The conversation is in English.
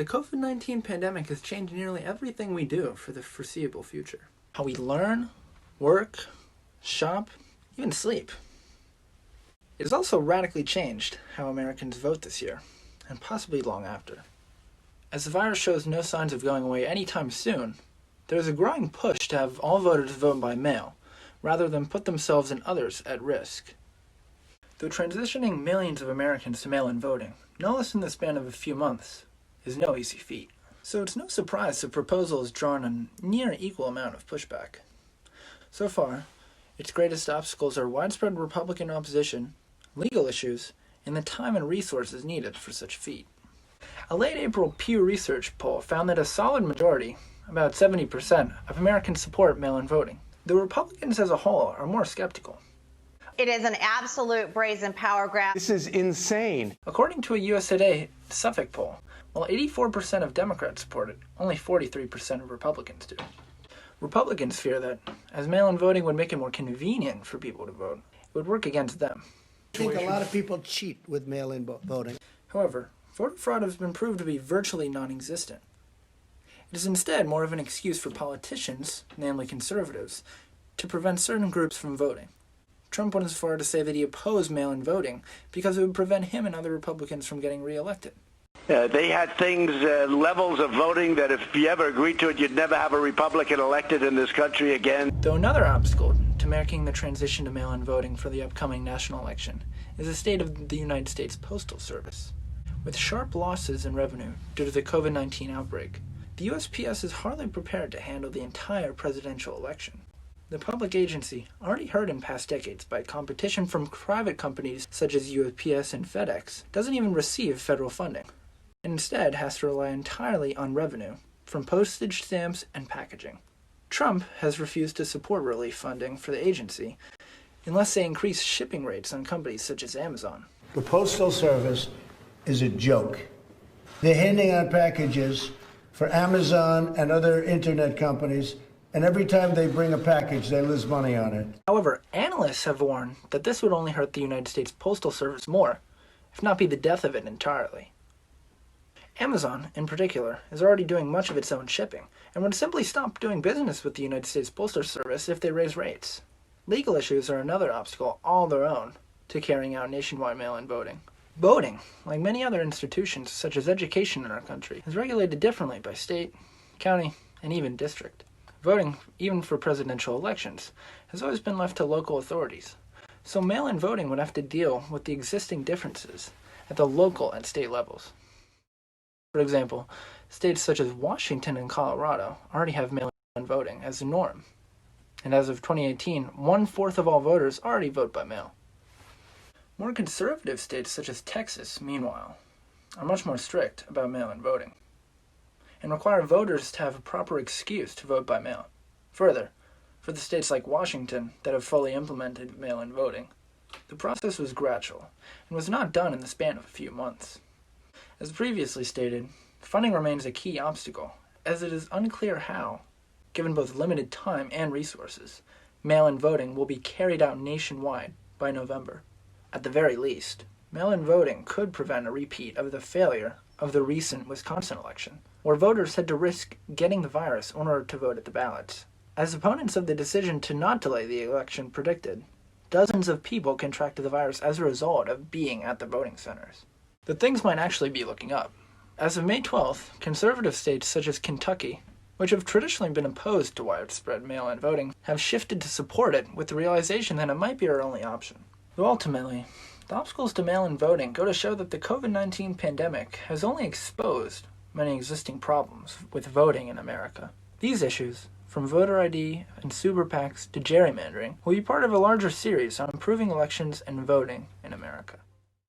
The COVID-19 pandemic has changed nearly everything we do for the foreseeable future. How we learn, work, shop, even sleep. It has also radically changed how Americans vote this year, and possibly long after. As the virus shows no signs of going away anytime soon, there is a growing push to have all voters vote by mail, rather than put themselves and others at risk. Though transitioning millions of Americans to mail-in voting, no less in the span of a few months, is no easy feat. So it's no surprise the proposal has drawn a near equal amount of pushback. So far, its greatest obstacles are widespread Republican opposition, legal issues, and the time and resources needed for such a feat. A late April Pew Research poll found that a solid majority, about 70%, of Americans support mail-in voting. The Republicans as a whole are more skeptical. It is an absolute brazen power grab. This is insane. According to a USA Today Suffolk poll, while 84% of Democrats support it, only 43% of Republicans do. Republicans fear that, as mail-in voting would make it more convenient for people to vote, it would work against them. I think a lot of people cheat with mail-in voting. However, voter fraud has been proved to be virtually non-existent. It is instead more of an excuse for politicians, namely conservatives, to prevent certain groups from voting. Trump went as far to say that he opposed mail-in voting because it would prevent him and other Republicans from getting reelected. They had things, levels of voting that if you ever agreed to it, you'd never have a Republican elected in this country again. Though another obstacle to making the transition to mail-in voting for the upcoming national election is the state of the United States Postal Service. With sharp losses in revenue due to the COVID-19 outbreak, the USPS is hardly prepared to handle the entire presidential election. The public agency, already hurt in past decades by competition from private companies such as USPS and FedEx, doesn't even receive federal funding, and instead has to rely entirely on revenue from postage stamps and packaging. Trump has refused to support relief funding for the agency unless they increase shipping rates on companies such as Amazon. The Postal Service is a joke. They're handing out packages for Amazon and other internet companies, and every time they bring a package, they lose money on it. However, analysts have warned that this would only hurt the United States Postal Service more, if not be the death of it entirely. Amazon, in particular, is already doing much of its own shipping, and would simply stop doing business with the United States Postal Service if they raise rates. Legal issues are another obstacle all their own to carrying out nationwide mail-in voting. Voting, like many other institutions such as education in our country, is regulated differently by state, county, and even district. Voting, even for presidential elections, has always been left to local authorities, so mail-in voting would have to deal with the existing differences at the local and state levels. For example, states such as Washington and Colorado already have mail-in voting as the norm, and as of 2018, 1/4 of all voters already vote by mail. More conservative states such as Texas, meanwhile, are much more strict about mail-in voting, and require voters to have a proper excuse to vote by mail. Further, for the states like Washington that have fully implemented mail-in voting, the process was gradual, and was not done in the span of a few months. As previously stated, funding remains a key obstacle, as it is unclear how, given both limited time and resources, mail-in voting will be carried out nationwide by November. At the very least, mail-in voting could prevent a repeat of the failure of the recent Wisconsin election, where voters had to risk getting the virus in order to vote at the ballots. As opponents of the decision to not delay the election predicted, dozens of people contracted the virus as a result of being at the voting centers. But things might actually be looking up. As of May 12th, conservative states such as Kentucky, which have traditionally been opposed to widespread mail-in voting, have shifted to support it with the realization that it might be our only option. Though ultimately, the obstacles to mail-in voting go to show that the COVID-19 pandemic has only exposed many existing problems with voting in America. These issues, from voter ID and super PACs to gerrymandering, will be part of a larger series on improving elections and voting in America.